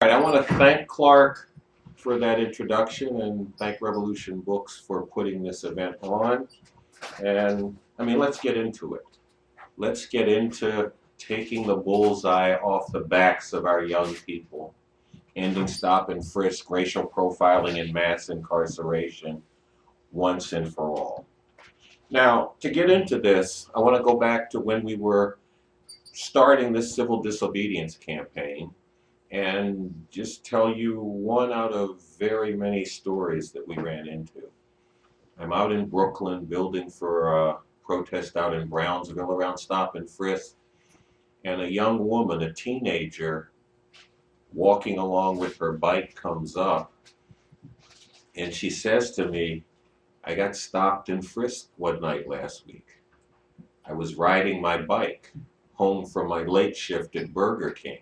All right, I want to thank Clark for that introduction and thank Revolution Books for putting this event on. And I mean, let's get into it. Let's get into taking the bullseye off the backs of our young people, ending stop and frisk, racial profiling, and mass incarceration once and for all. Now, to get into this, I want to go back to when we were starting this civil disobedience campaign and just tell you one out of very many stories that we ran into. I'm out in Brooklyn building for a protest out in Brownsville around stop and frisk, and a young woman, a teenager, walking along with her bike comes up, and she says to me, I got stopped and frisked one night last week. I was riding my bike home from my late shift at Burger King.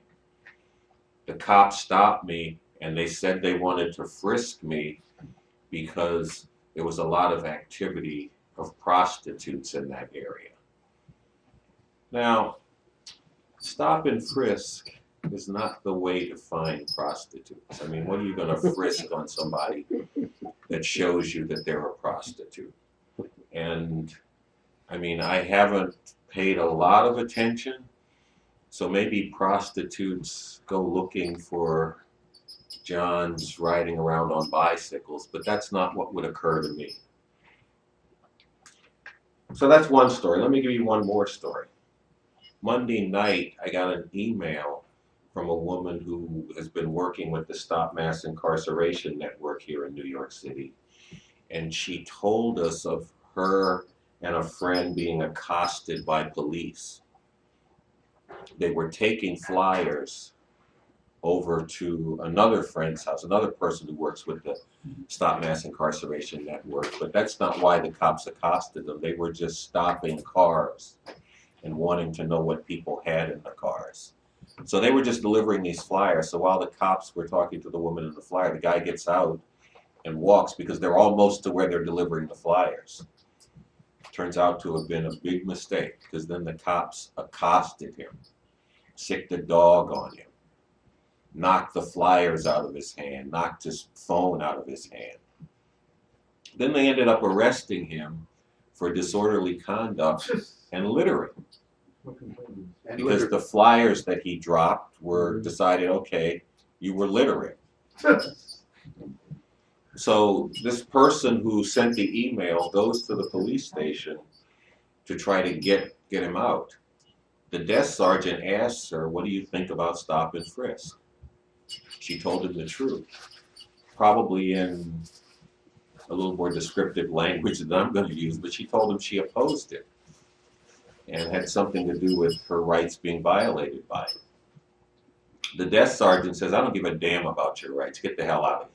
The cops stopped me and they said they wanted to frisk me because there was a lot of activity of prostitutes in that area. Now, stop and frisk is not the way to find prostitutes. I mean, what are you going to frisk on somebody that shows you that they're a prostitute? And I mean, I haven't paid a lot of attention, so maybe prostitutes go looking for Johns riding around on bicycles, but that's not what would occur to me. So that's one story. Let me give you one more story. Monday night, I got an email from a woman who has been working with the Stop Mass Incarceration Network here in New York City. And she told us of her and a friend being accosted by police. They were taking flyers over to another friend's house, another person who works with the Stop Mass Incarceration Network, but that's not why the cops accosted them. They were just stopping cars and wanting to know what people had in the cars. So they were just delivering these flyers. So while the cops were talking to the woman in the flyer, the guy gets out and walks because they're almost to where they're delivering the flyers. Turns out to have been a big mistake because then the cops accosted him, sicked a dog on him, knocked the flyers out of his hand, knocked his phone out of his hand. Then they ended up arresting him for disorderly conduct and littering. Because the flyers that he dropped were decided, okay, you were littering. So this person who sent the email goes to the police station to try to get him out. The desk sergeant asks her, what do you think about stop and frisk? She told him the truth, probably in a little more descriptive language than I'm going to use, but she told him she opposed it and had something to do with her rights being violated by it. The desk sergeant says, I don't give a damn about your rights. Get the hell out of here.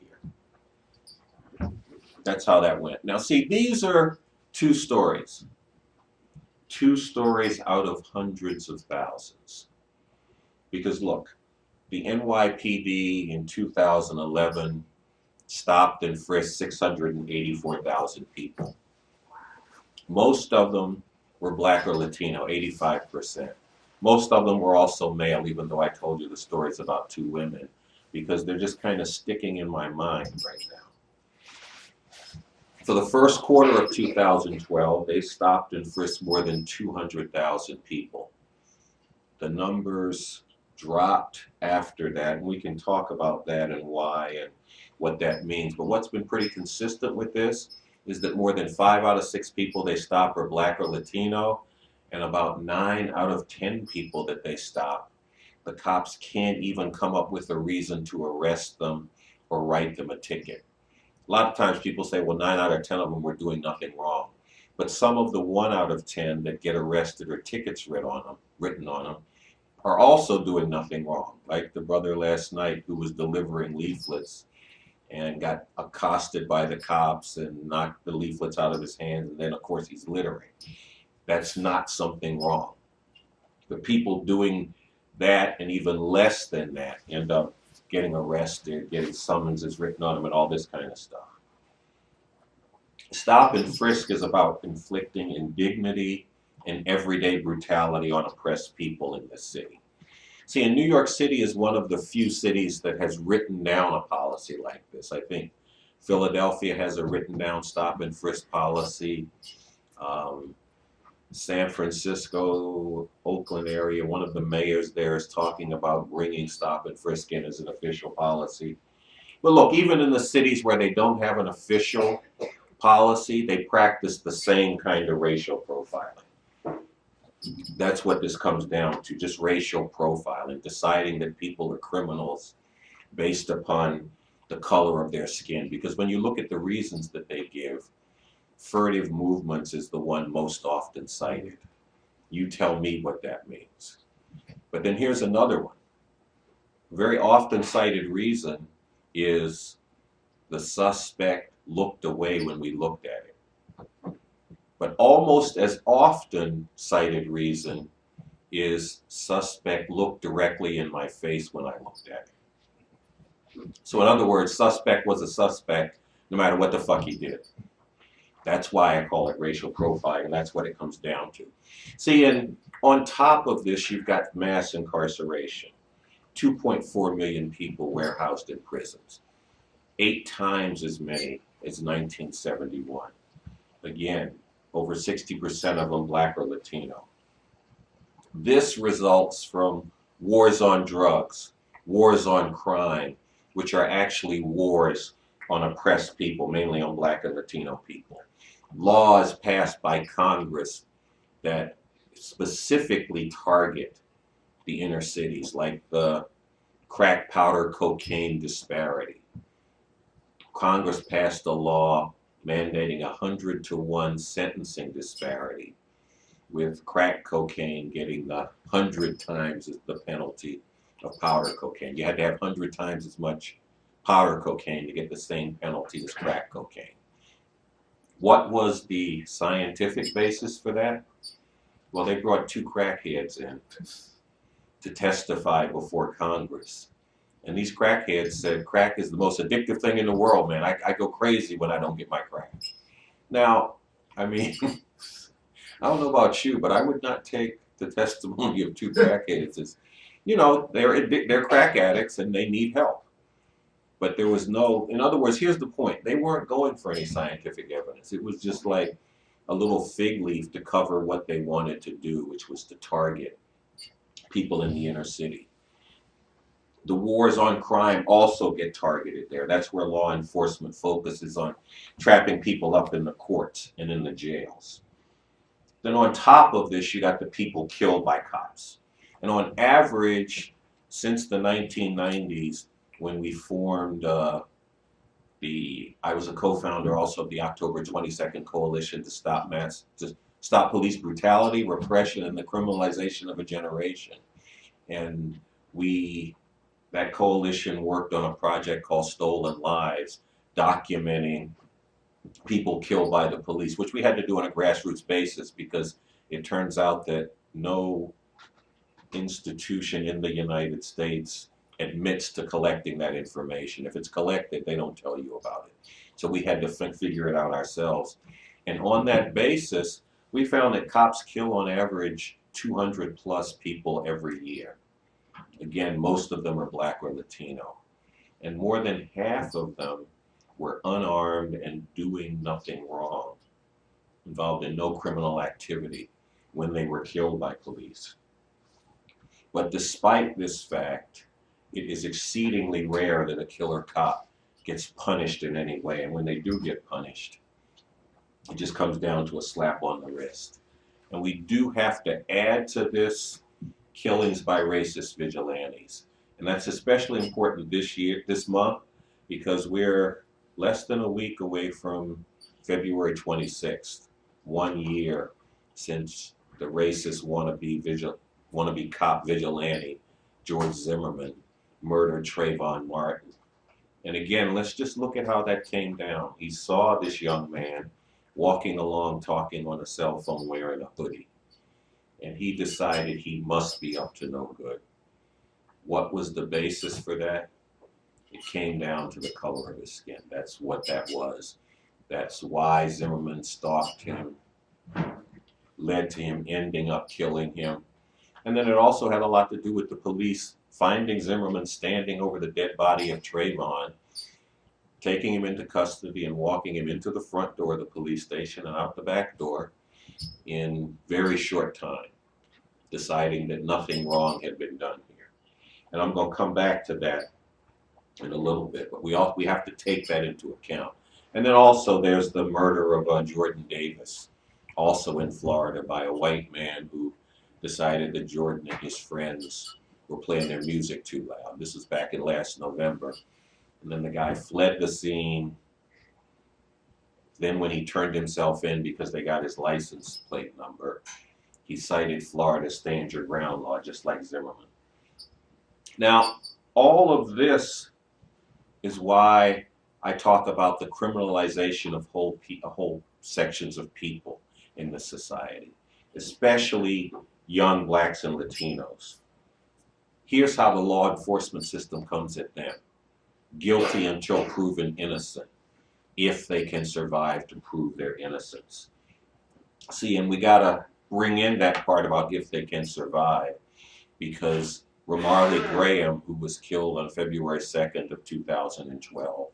That's how that went. Now, see, these are two stories. Two stories out of hundreds of thousands. Because look, the NYPD in 2011 stopped and frisked 684,000 people. Most of them were black or Latino, 85%. Most of them were also male, even though I told you the stories about two women, because they're just kind of sticking in my mind right now. For the first quarter of 2012, they stopped and frisked more than 200,000 people. The numbers dropped after that, and we can talk about that and why and what that means. But what's been pretty consistent with this is that more than 5 out of 6 people they stop are black or Latino, and about 9 out of 10 people that they stop, the cops can't even come up with a reason to arrest them or write them a ticket. A lot of times people say, well, 9 out of 10 of them were doing nothing wrong. But some of the 1 out of 10 that get arrested or tickets written on them are also doing nothing wrong. Like the brother last night who was delivering leaflets and got accosted by the cops and knocked the leaflets out of his hands, and then of course he's littering. That's not something wrong. The people doing that and even less than that end up getting arrested, getting summonses written on them, and all this kind of stuff. Stop and frisk is about inflicting indignity and everyday brutality on oppressed people in this city. See, and New York City is one of the few cities that has written down a policy like this. I think Philadelphia has a written down stop and frisk policy. Um, San Francisco, Oakland area, one of the mayors there is talking about bringing stop and frisk in as an official policy. But look, even in the cities where they don't have an official policy, they practice the same kind of racial profiling. That's what this comes down to, just racial profiling, deciding that people are criminals based upon the color of their skin. Because when you look at the reasons that they give, furtive movements is the one most often cited. You tell me what that means. But then here's another one. Very often cited reason is the suspect looked away when we looked at it. But almost as often cited reason is suspect looked directly in my face when I looked at it. So in other words, suspect was a suspect no matter what the fuck he did. That's why I call it racial profiling. That's what it comes down to. See, and on top of this, you've got mass incarceration. 2.4 million people warehoused in prisons. 8 times as many as 1971. Again, over 60% of them black or Latino. This results from wars on drugs, wars on crime, which are actually wars on oppressed people, mainly on black and Latino people. Laws passed by Congress that specifically target the inner cities, like the crack powder cocaine disparity. Congress passed a law mandating 100-to-1 sentencing disparity, with crack cocaine getting 100 times the penalty of powder cocaine. You had to have 100 times as much powder cocaine to get the same penalty as crack cocaine. What was the scientific basis for that? Well, they brought 2 crackheads in to testify before Congress. And these crackheads said, crack is the most addictive thing in the world, man. I go crazy when I don't get my crack. Now, I mean, I don't know about you, but I would not take the testimony of 2 crackheads as, you know, they're crack addicts and they need help. But there was no, in other words, here's the point. They weren't going for any scientific evidence. It was just like a little fig leaf to cover what they wanted to do, which was to target people in the inner city. The wars on crime also get targeted there. That's where law enforcement focuses on trapping people up in the courts and in the jails. Then on top of this, you got the people killed by cops. And on average, since the 1990s, when we formed I was a co-founder also of the October 22nd Coalition to stop police brutality, repression, and the criminalization of a generation. And that coalition worked on a project called Stolen Lives, documenting people killed by the police, which we had to do on a grassroots basis because it turns out that no institution in the United States admits to collecting that information. If it's collected, they don't tell you about it. So we had to figure it out ourselves. And on that basis, we found that cops kill on average 200 plus people every year. Again, most of them are black or Latino. And more than half of them were unarmed and doing nothing wrong, involved in no criminal activity when they were killed by police. But despite this fact, it is exceedingly rare that a killer cop gets punished in any way. And when they do get punished, it just comes down to a slap on the wrist. And we do have to add to this killings by racist vigilantes. And that's especially important this month, because we're less than a week away from February 26th, 1 year since the racist wannabe cop vigilante, George Zimmerman, murdered Trayvon Martin. And again, let's just look at how that came down. He saw this young man walking along, talking on a cell phone, wearing a hoodie. And he decided he must be up to no good. What was the basis for that? It came down to the color of his skin. That's what that was. That's why Zimmerman stalked him, led to him ending up killing him. And then it also had a lot to do with the police finding Zimmerman standing over the dead body of Trayvon, taking him into custody and walking him into the front door of the police station and out the back door in very short time, deciding that nothing wrong had been done here. And I'm going to come back to that in a little bit, but we have to take that into account. And then also there's the murder of Jordan Davis, also in Florida, by a white man who decided that Jordan and his friends were playing their music too loud. This was back in last November. And then the guy fled the scene. Then when he turned himself in because they got his license plate number, he cited Florida's stand your ground law, just like Zimmerman. Now, all of this is why I talk about the criminalization of whole sections of people in the society, especially young blacks and Latinos. Here's how the law enforcement system comes at them: guilty until proven innocent, if they can survive to prove their innocence. See, and we gotta bring in that part about if they can survive, because Ramarley Graham, who was killed on February 2nd of 2012,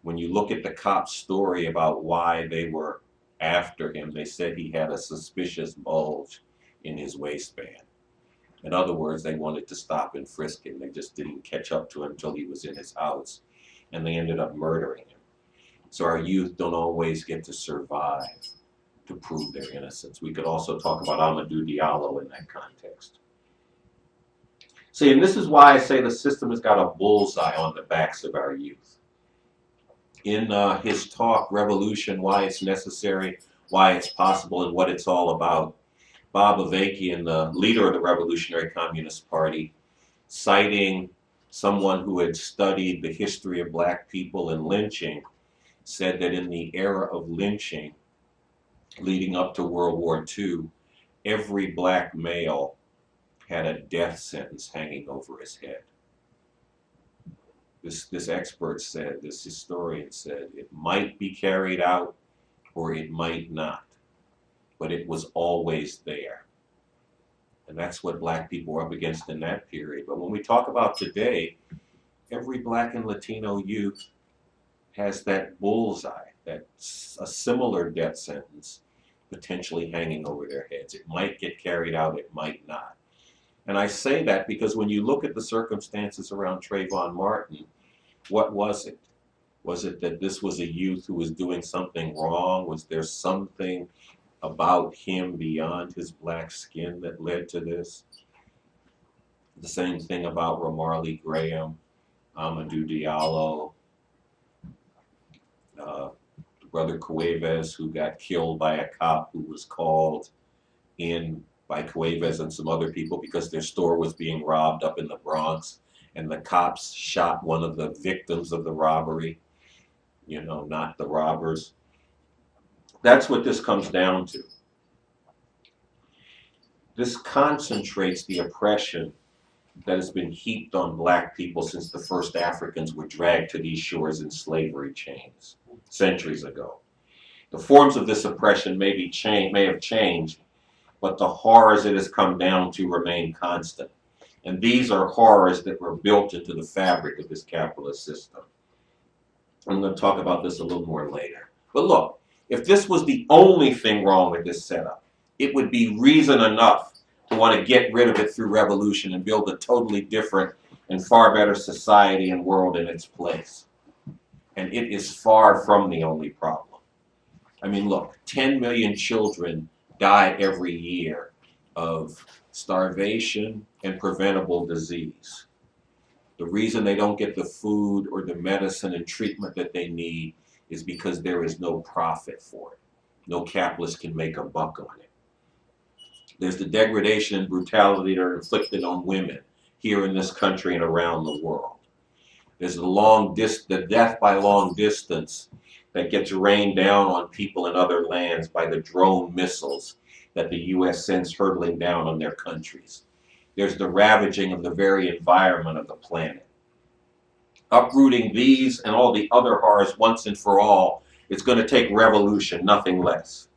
when you look at the cop's story about why they were after him, they said he had a suspicious bulge in his waistband. In other words, they wanted to stop and frisk him. They just didn't catch up to him until he was in his house, and they ended up murdering him. So our youth don't always get to survive to prove their innocence. We could also talk about Amadou Diallo in that context. See, and this is why I say the system has got a bullseye on the backs of our youth. In his talk, Revolution, Why It's Necessary, Why It's Possible, and What It's All About, Bob Avakian, the leader of the Revolutionary Communist Party, citing someone who had studied the history of black people and lynching, said that in the era of lynching leading up to World War II, every black male had a death sentence hanging over his head. This expert said, this historian said, it might be carried out or it might not, but it was always there. And that's what black people were up against in that period. But when we talk about today, every black and Latino youth has that bullseye, that's a similar death sentence potentially hanging over their heads. It might get carried out, it might not. And I say that because when you look at the circumstances around Trayvon Martin, what was it? Was it that this was a youth who was doing something wrong? Was there something about him beyond his black skin that led to this? The same thing about Ramarley Graham, Amadou Diallo, Brother Cuevas, who got killed by a cop who was called in by Cuevas and some other people because their store was being robbed up in the Bronx, and the cops shot one of the victims of the robbery, you know, not the robbers. That's what this comes down to. This concentrates the oppression that has been heaped on black people since the first Africans were dragged to these shores in slavery chains centuries ago. The forms of this oppression may have changed, but the horrors it has come down to remain constant. And these are horrors that were built into the fabric of this capitalist system. I'm going to talk about this a little more later. But look, if this was the only thing wrong with this setup, it would be reason enough to want to get rid of it through revolution and build a totally different and far better society and world in its place. And it is far from the only problem. I mean, look, 10 million children die every year of starvation and preventable disease. The reason they don't get the food or the medicine and treatment that they need is because there is no profit for it. No capitalist can make a buck on it. There's the degradation and brutality that are inflicted on women here in this country and around the world. There's the death by long distance that gets rained down on people in other lands by the drone missiles that the U.S. sends hurtling down on their countries. There's the ravaging of the very environment of the planet. Uprooting these and all the other horrors once and for all, it's going to take revolution, nothing less.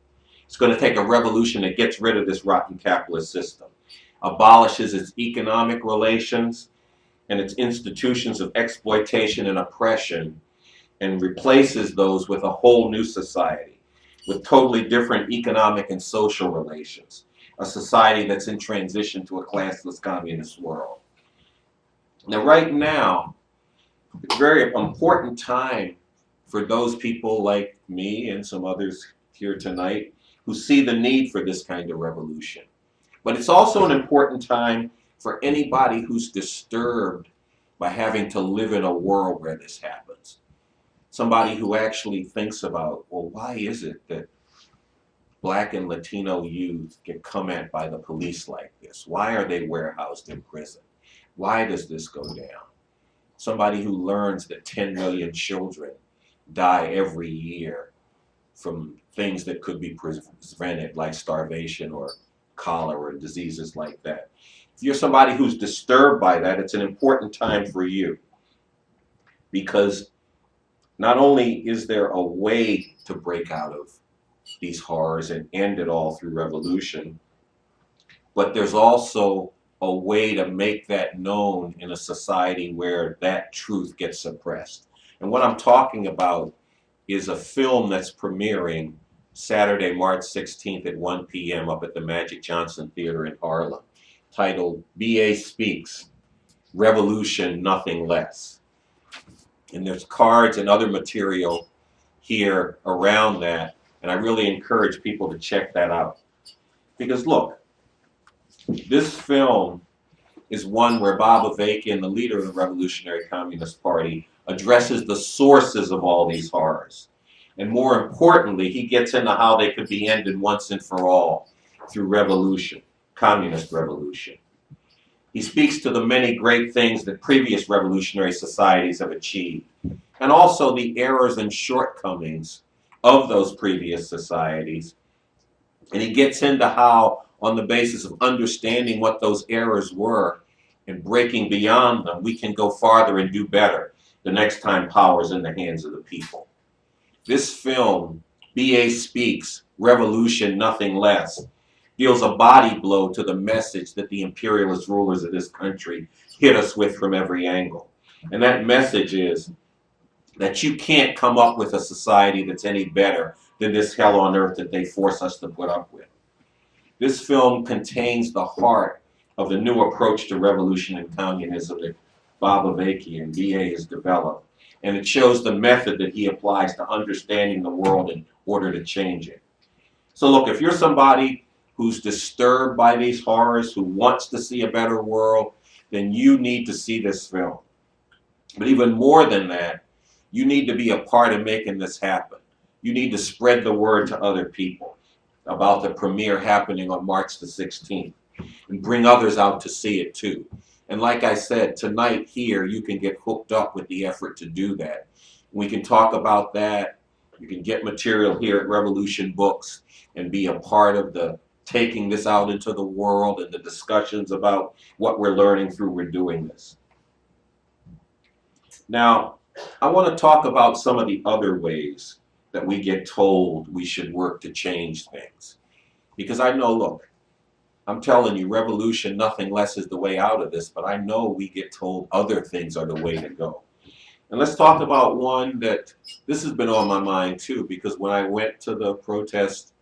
It's going to take a revolution that gets rid of this rotten capitalist system. abolishes its economic relations and its institutions of exploitation and oppression, and replaces those with a whole new society with totally different economic and social relations, a society that's in transition to a classless communist world. Now, right now, it's a very important time for those people like me and some others here tonight who see the need for this kind of revolution. But it's also an important time for anybody who's disturbed by having to live in a world where this happens. Somebody who actually thinks about, well, why is it that Black and Latino youth get come at by the police like this? Why are they warehoused in prison? Why does this go down? Somebody who learns that 10 million children die every year from things that could be prevented, like starvation or cholera, diseases like that. If you're somebody who's disturbed by that, it's an important time for you, because not only is there a way to break out of these horrors and end it all through revolution, but there's also a way to make that known in a society where that truth gets suppressed. And what I'm talking about is a film that's premiering Saturday, March 16th at 1 p.m. up at the Magic Johnson Theater in Harlem, titled B.A. Speaks, Revolution, Nothing Less. And there's cards and other material here around that, and I really encourage people to check that out. Because look, this film is one where Bob Avakian, the leader of the Revolutionary Communist Party, addresses the sources of all these horrors. And more importantly, he gets into how they could be ended once and for all through revolution, communist revolution. He speaks to the many great things that previous revolutionary societies have achieved, and also the errors and shortcomings of those previous societies. And he gets into how, on the basis of understanding what those errors were and breaking beyond them, we can go farther and do better the next time power is in the hands of the people. This film, B.A. Speaks, Revolution, Nothing Less, deals a body blow to the message that the imperialist rulers of this country hit us with from every angle. And that message is that you can't come up with a society that's any better than this hell on earth that they force us to put up with. This film contains the heart of the new approach to revolution and communism that Bob Avakian, B.A., has developed. And it shows the method that he applies to understanding the world in order to change it. So look, if you're somebody who's disturbed by these horrors, who wants to see a better world, then you need to see this film. But even more than that, you need to be a part of making this happen. You need to spread the word to other people about the premiere happening on March the 16th and bring others out to see it too. And like I said, tonight here, you can get hooked up with the effort to do that. We can talk about that. You can get material here at Revolution Books and be a part of the taking this out into the world and the discussions about what we're learning through we're doing this. Now, I want to talk about some of the other ways that we get told we should work to change things. Because I know, look, I'm telling you, revolution, nothing less is the way out of this, but I know we get told other things are the way to go. And let's talk about one that, this has been on my mind too, because when I went to the protest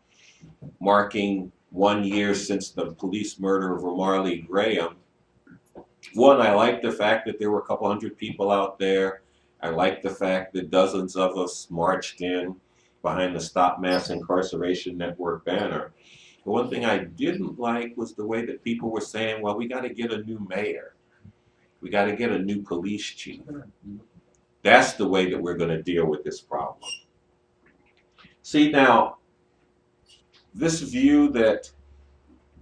marking 1 year since the police murder of Marley Graham, one, I liked the fact that there were a couple hundred people out there. I liked the fact that dozens of us marched in behind the Stop Mass Incarceration Network banner. But one thing I didn't like was the way that people were saying, well, we got to get a new mayor. We got to get a new police chief. That's the way that we're going to deal with this problem. See, now, this view that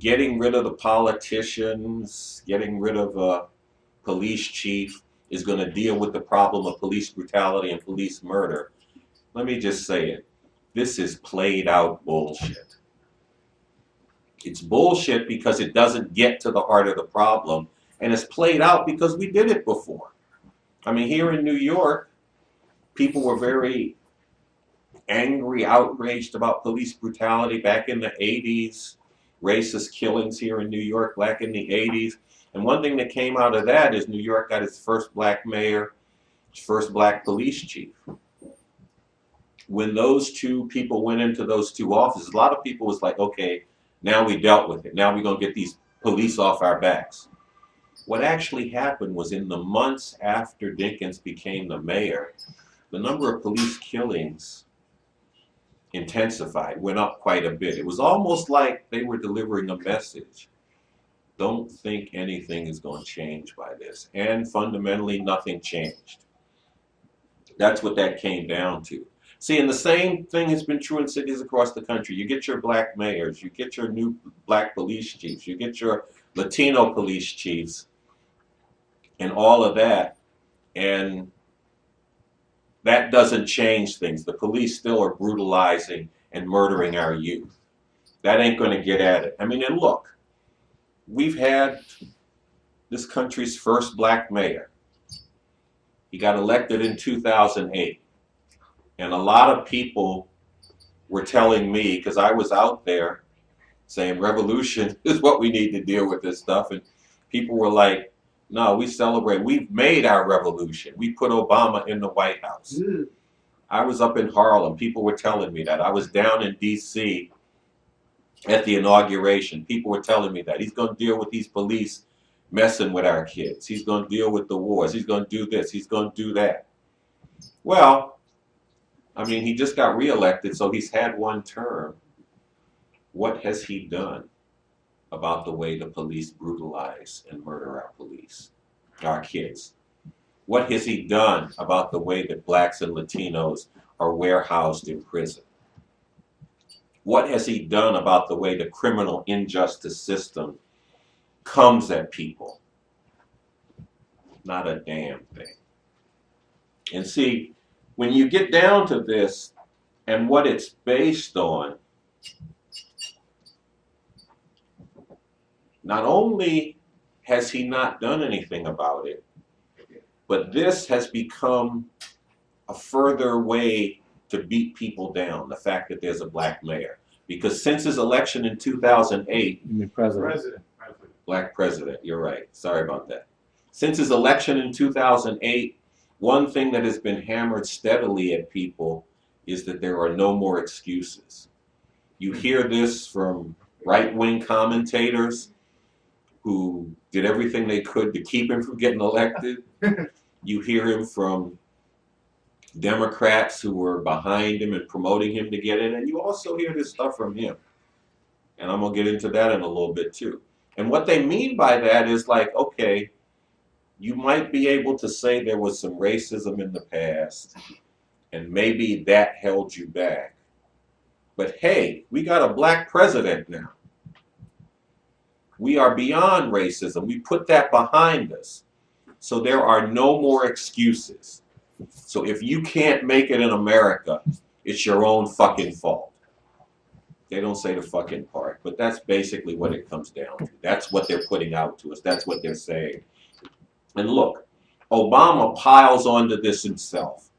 getting rid of the politicians, getting rid of a police chief is going to deal with the problem of police brutality and police murder, let me just say it. This is played out bullshit. It's bullshit because it doesn't get to the heart of the problem, and it's played out because we did it before. I mean, here in New York, people were very angry, outraged about police brutality back in the 80s. racist killings here in New York back in the 80s. And one thing that came out of that is New York got its first black mayor, its first black police chief. When those two people went into those two offices, a lot of people was like, okay, now we dealt with it. Now we're going to get these police off our backs. What actually happened was in the months after Dinkins became the mayor, the number of police killings intensified, went up quite a bit. It was almost like they were delivering a message. Don't think anything is going to change by this. And fundamentally, nothing changed. That's what that came down to. See, and the same thing has been true in cities across the country. You get your black mayors, you get your new black police chiefs, you get your Latino police chiefs, and all of that, and that doesn't change things. The police still are brutalizing and murdering our youth. That ain't going to get at it. I mean, and look, we've had this country's first black mayor. He got elected in 2008. And a lot of people were telling me, because I was out there saying revolution is what we need to deal with this stuff. And people were like, no, we celebrate. We've made our revolution. We put Obama in the White House. I was up in Harlem. People were telling me that. I was down in D.C. at the inauguration. People were telling me that. He's going to deal with these police messing with our kids. He's going to deal with the wars. He's going to do this. He's going to do that. Well, I mean, he just got reelected, so he's had one term. What has he done about the way the police brutalize and murder our kids? What has he done about the way that blacks and Latinos are warehoused in prison? What has he done about the way the criminal injustice system comes at people? Not a damn thing. And see, when you get down to this and what it's based on, not only has he not done anything about it, but this has become a further way to beat people down, the fact that there's a black mayor. Because since his election in 2008, black president, you're right, sorry about that. Since his election in 2008, one thing that has been hammered steadily at people is that there are no more excuses. You hear this from right-wing commentators who did everything they could to keep him from getting elected. You hear him from Democrats who were behind him and promoting him to get in, and you also hear this stuff from him. And I'm going to get into that in a little bit too. And what they mean by that is like, okay, you might be able to say there was some racism in the past, and maybe that held you back. But hey, we got a black president now. We are beyond racism. We put that behind us. So there are no more excuses. So if you can't make it in America, it's your own fucking fault. They don't say the fucking part, but that's basically what it comes down to. That's what they're putting out to us. That's what they're saying. And look, Obama piles onto this himself.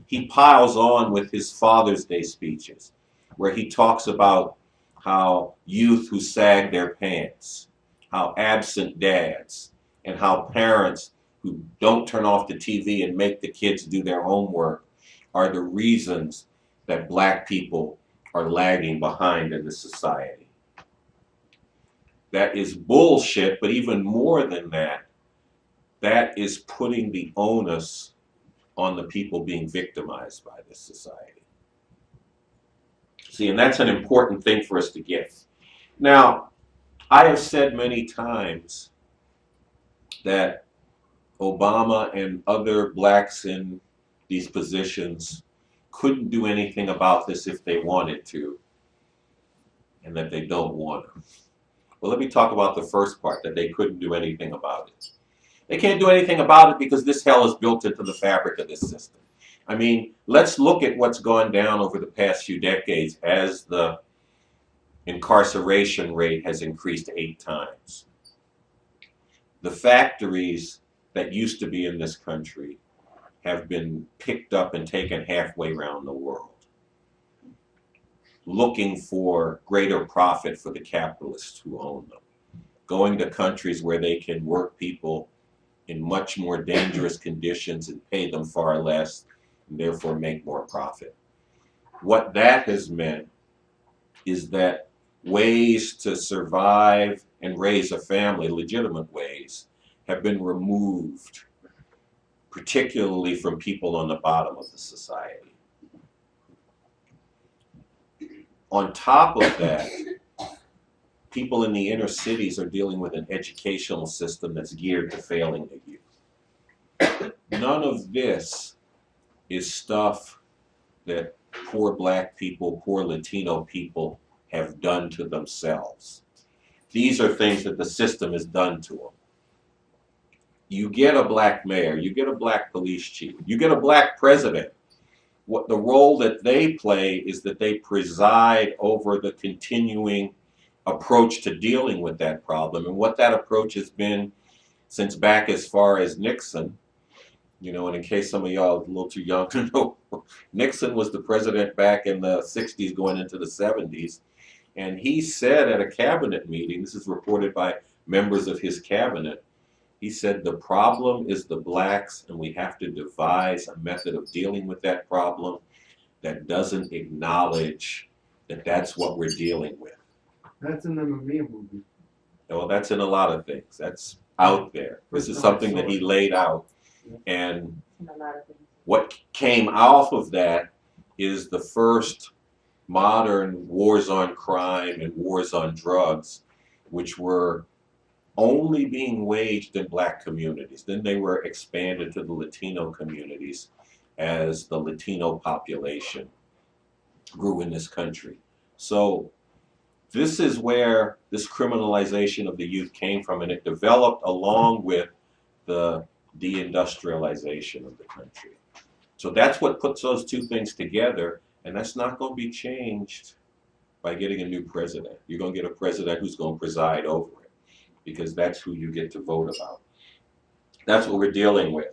He piles on with his Father's Day speeches, where he talks about how youth who sag their pants, how absent dads, and how parents who don't turn off the TV and make the kids do their homework are the reasons that black people are lagging behind in the society. That is bullshit, but even more than that, that is putting the onus on the people being victimized by this society. See, and that's an important thing for us to get. Now, I have said many times that Obama and other blacks in these positions couldn't do anything about this if they wanted to, and that they don't want to. Well, let me talk about the first part, that they couldn't do anything about it. They can't do anything about it because this hell is built into the fabric of this system. I mean, let's look at what's gone down over the past few decades as the incarceration rate has increased 8 times. The factories that used to be in this country have been picked up and taken halfway around the world. looking for greater profit for the capitalists who own them, going to countries where they can work people in much more dangerous conditions and pay them far less, and therefore make more profit. What that has meant is that ways to survive and raise a family, legitimate ways, have been removed, particularly from people on the bottom of the society. On top of that, people in the inner cities are dealing with an educational system that's geared to failing the youth. None of this is stuff that poor black people, poor Latino people have done to themselves. These are things that the system has done to them. You get a black mayor, you get a black police chief, you get a black president. What the role that they play is that they preside over the continuing approach to dealing with that problem. And what that approach has been since back as far as Nixon, you know, and in case some of y'all are a little too young to know, Nixon was the president back in the 60s going into the 70s. And he said at a cabinet meeting, this is reported by members of his cabinet, he said, the problem is the blacks, and we have to devise a method of dealing with that problem that doesn't acknowledge that that's what we're dealing with. That's in the Mamiya movie. Well, that's in a lot of things. That's out there. This is something that he laid out. And what came off of that is the first modern wars on crime and wars on drugs, which were only being waged in black communities. Then they were expanded to the Latino communities as the Latino population grew in this country. So this is where this criminalization of the youth came from, and it developed along with the deindustrialization of the country. So that's what puts those two things together, and that's not going to be changed by getting a new president. You're going to get a president who's going to preside over it, because that's who you get to vote about. That's what we're dealing with.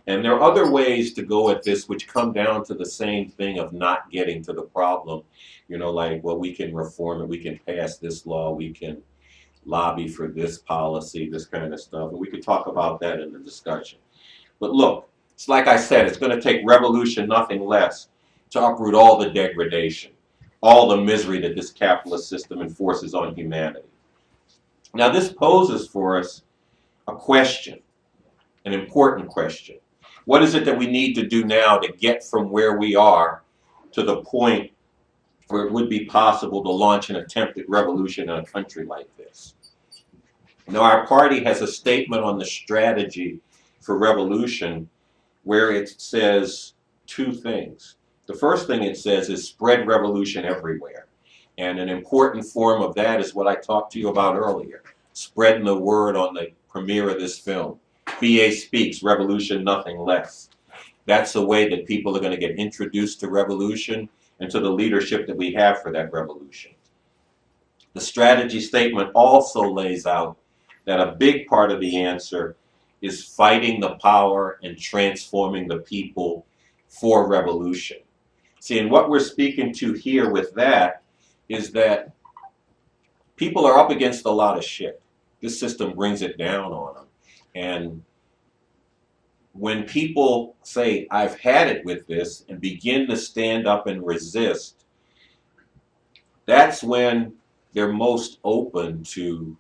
And there are other ways to go at this which come down to the same thing of not getting to the problem. You know, like, well, we can reform it, we can pass this law, we can lobby for this policy, this kind of stuff. And we could talk about that in the discussion. But look, it's like I said, it's going to take revolution, nothing less, to uproot all the degradation, all the misery that this capitalist system enforces on humanity. Now, this poses for us a question, an important question. What is it that we need to do now to get from where we are to the point where it would be possible to launch an attempted revolution in a country like this? Now, our party has a statement on the strategy for revolution where it says two things. The first thing it says is spread revolution everywhere. And an important form of that is what I talked to you about earlier, spreading the word on the premiere of this film. BA speaks, revolution, nothing less. That's the way that people are going to get introduced to revolution and to the leadership that we have for that revolution. The strategy statement also lays out that a big part of the answer is fighting the power and transforming the people for revolution. See, and what we're speaking to here with that is that people are up against a lot of shit. This system brings it down on them. And when people say, I've had it with this, and begin to stand up and resist, that's when they're most open to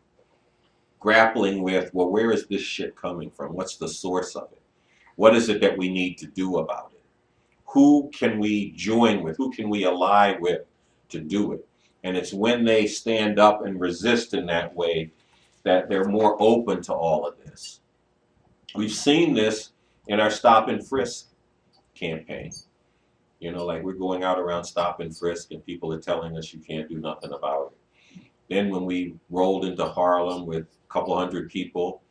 grappling with, well, where is this shit coming from? What's the source of it? What is it that we need to do about it? Who can we join with? Who can we ally with to do it? And it's when they stand up and resist in that way that they're more open to all of this. We've seen this in our Stop and Frisk campaign. You know, like we're going out around Stop and Frisk and people are telling us you can't do nothing about it. Then when we rolled into Harlem with a couple hundred people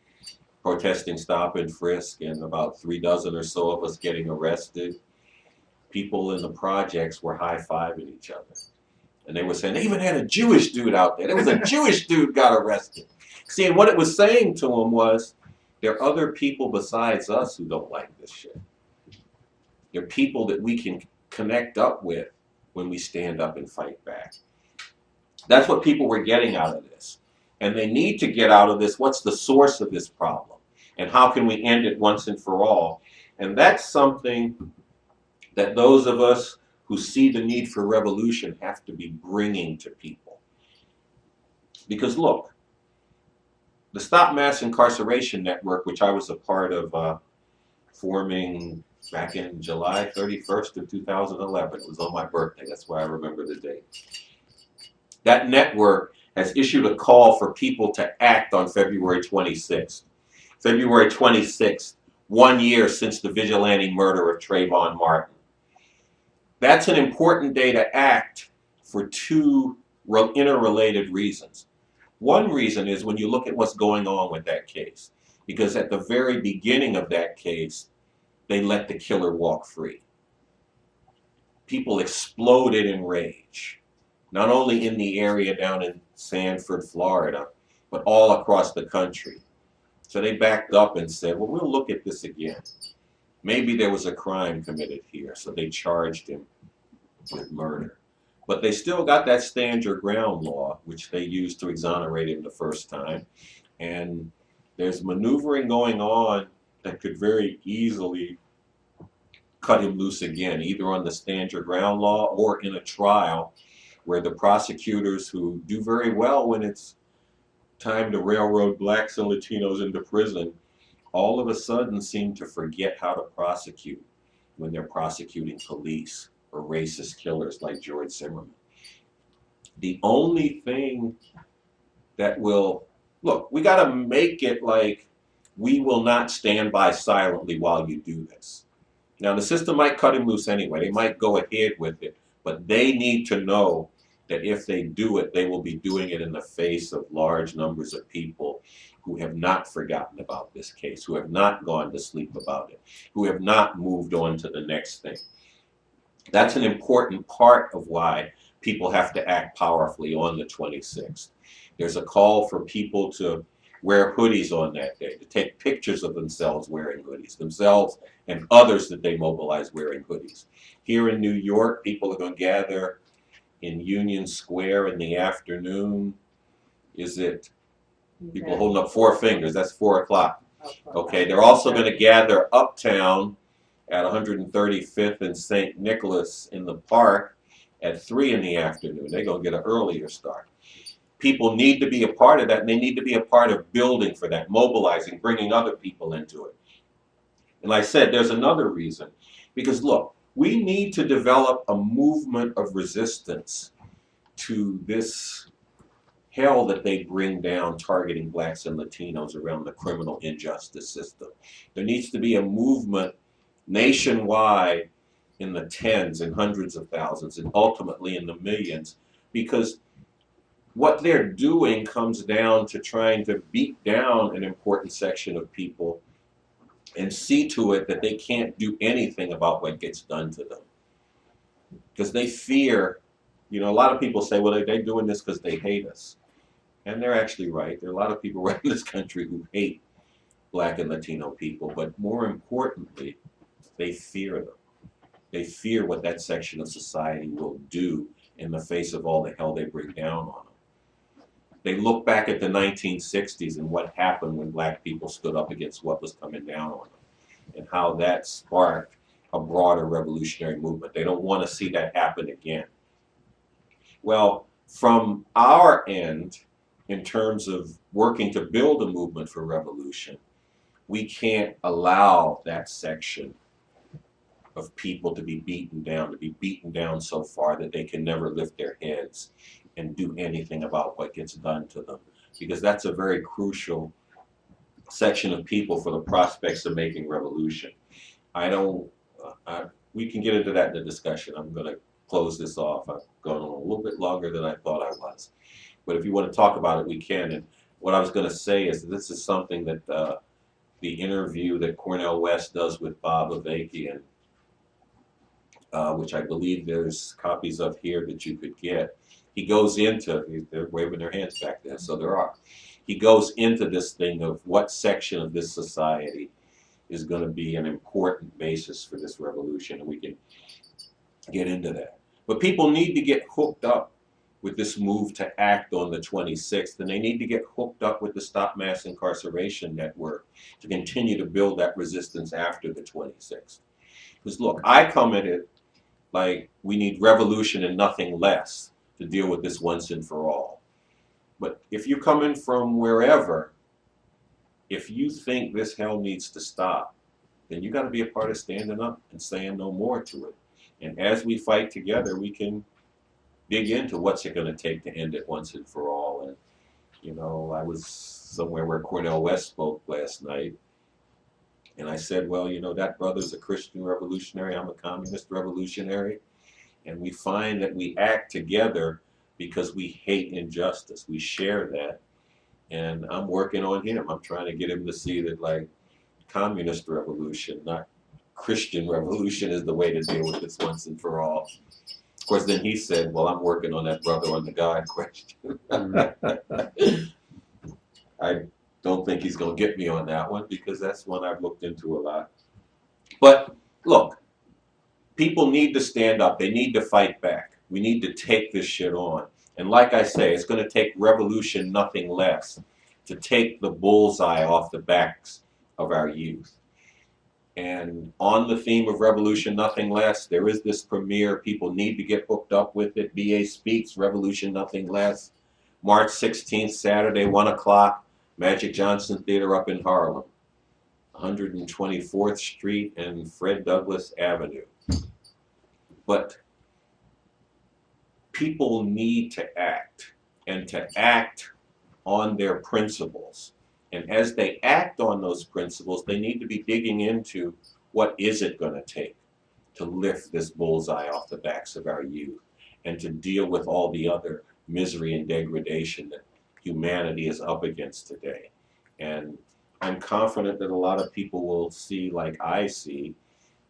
protesting Stop and Frisk and about 36 or so of us getting arrested, people in the projects were high-fiving each other. And they were saying, they even had a Jewish dude out there. There was a Jewish dude got arrested. See, and what it was saying to them was, there are other people besides us who don't like this shit. There are people that we can connect up with when we stand up and fight back. That's what people were getting out of this. And they need to get out of this, what's the source of this problem? And how can we end it once and for all? And that's something that those of us who see the need for revolution have to be bringing to people. Because look, the Stop Mass Incarceration Network, which I was a part of forming back in July 31st of 2011, it was on my birthday, that's why I remember the date. That network has issued a call for people to act on February 26th. February 26th, 1 year since the vigilante murder of Trayvon Martin. That's an important day to act for two interrelated reasons. One reason is when you look at what's going on with that case, because at the very beginning of that case, they let the killer walk free. People exploded in rage, not only in the area down in Sanford, Florida, but all across the country. So they backed up and said, well, we'll look at this again. Maybe there was a crime committed here, so they charged him with murder. But they still got that stand your ground law, which they used to exonerate him the first time. And there's maneuvering going on that could very easily cut him loose again, either on the stand your ground law or in a trial where the prosecutors, who do very well when it's time to railroad blacks and Latinos into prison, all of a sudden seem to forget how to prosecute when they're prosecuting police or racist killers like George Zimmerman. The only thing that will, look, we got to make it like we will not stand by silently while you do this. Now, the system might cut him loose anyway. They might go ahead with it, but they need to know that if they do it, they will be doing it in the face of large numbers of people who have not forgotten about this case, who have not gone to sleep about it, who have not moved on to the next thing. That's an important part of why people have to act powerfully on the 26th. There's a call for people to wear hoodies on that day, to take pictures of themselves wearing hoodies, themselves and others that they mobilize wearing hoodies. Here in New York, people are going to gather in Union Square in the afternoon. Is it people holding up four fingers? That's 4 o'clock. Okay, they're also going to gather uptown at 135th and St. Nicholas in the park at 3 in the afternoon. They're going to get an earlier start. People need to be a part of that, and they need to be a part of building for that, mobilizing, bringing other people into it. And like I said, there's another reason. Because look, we need to develop a movement of resistance to this hell that they bring down targeting blacks and Latinos around the criminal injustice system. There needs to be a movement nationwide in the tens and hundreds of thousands and ultimately in the millions, because what they're doing comes down to trying to beat down an important section of people and see to it that they can't do anything about what gets done to them. Because they fear, you know, a lot of people say, well, they're doing this because they hate us. And they're actually right. There are a lot of people around this country who hate black and Latino people, but more importantly, they fear them. They fear what that section of society will do in the face of all the hell they bring down on them. They look back at the 1960s and what happened when black people stood up against what was coming down on them, and how that sparked a broader revolutionary movement. They don't want to see that happen again. Well, from our end, in terms of working to build a movement for revolution, we can't allow that section of people to be beaten down so far that they can never lift their heads and do anything about what gets done to them. Because that's a very crucial section of people for the prospects of making revolution. We can get into that in the discussion. I'm going to close this off. I've gone on a little bit longer than I thought I was. But if you want to talk about it, we can. And what I was going to say is that this is something that the interview that Cornel West does with Bob Avakian, which I believe there's copies of here that you could get. He goes into, they're waving their hands back there, so there are. He goes into this thing of what section of this society is going to be an important basis for this revolution, and we can get into that. But people need to get hooked up with this move to act on the 26th, and they need to get hooked up with the Stop Mass Incarceration Network to continue to build that resistance after the 26th. Because look, I come at it like we need revolution and nothing less to deal with this once and for all. But if you're coming from wherever, if you think this hell needs to stop, then you got to be a part of standing up and saying no more to it. And as we fight together, we can dig into what's it going to take to end it once and for all. And, you know, I was somewhere where Cornel West spoke last night, and I said, well, you know, that brother's a Christian revolutionary, I'm a communist revolutionary, and we find that we act together because we hate injustice. We share that, and I'm working on him. I'm trying to get him to see that, like, communist revolution, not Christian revolution, is the way to deal with this once and for all. Of course, then he said, well, I'm working on that brother on the God question. I don't think he's going to get me on that one because that's one I've looked into a lot. But look, people need to stand up. They need to fight back. We need to take this shit on. And like I say, it's going to take revolution, nothing less, to take the bullseye off the backs of our youth. And on the theme of revolution, nothing less, there is this premiere. People need to get hooked up with it. BA Speaks, Revolution, Nothing Less. March 16th, Saturday, 1 o'clock, Magic Johnson Theater up in Harlem. 124th Street and Fred Douglass Avenue. But people need to act, and to act on their principles. And as they act on those principles, they need to be digging into what is it going to take to lift this bullseye off the backs of our youth and to deal with all the other misery and degradation that humanity is up against today. And I'm confident that a lot of people will see, like I see,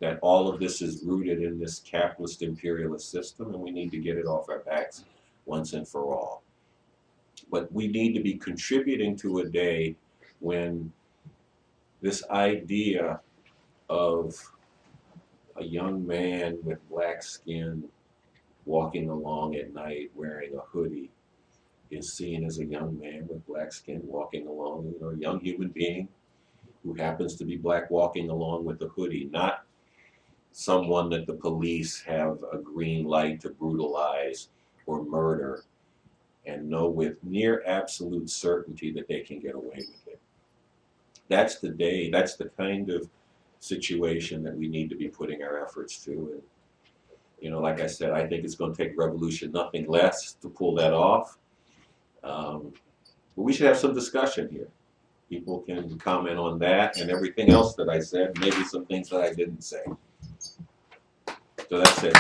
that all of this is rooted in this capitalist imperialist system, and we need to get it off our backs once and for all. But we need to be contributing to a day when this idea of a young man with black skin walking along at night wearing a hoodie is seen as a young man with black skin walking along, you know, a young human being who happens to be black walking along with a hoodie, not someone that the police have a green light to brutalize or murder and know with near absolute certainty that they can get away with it. That's the day, that's the kind of situation that we need to be putting our efforts to. And, you know, like I said, I think it's going to take revolution, nothing less, to pull that off. But we should have some discussion here. People can comment on that and everything else that I said, maybe some things that I didn't say. So that's it.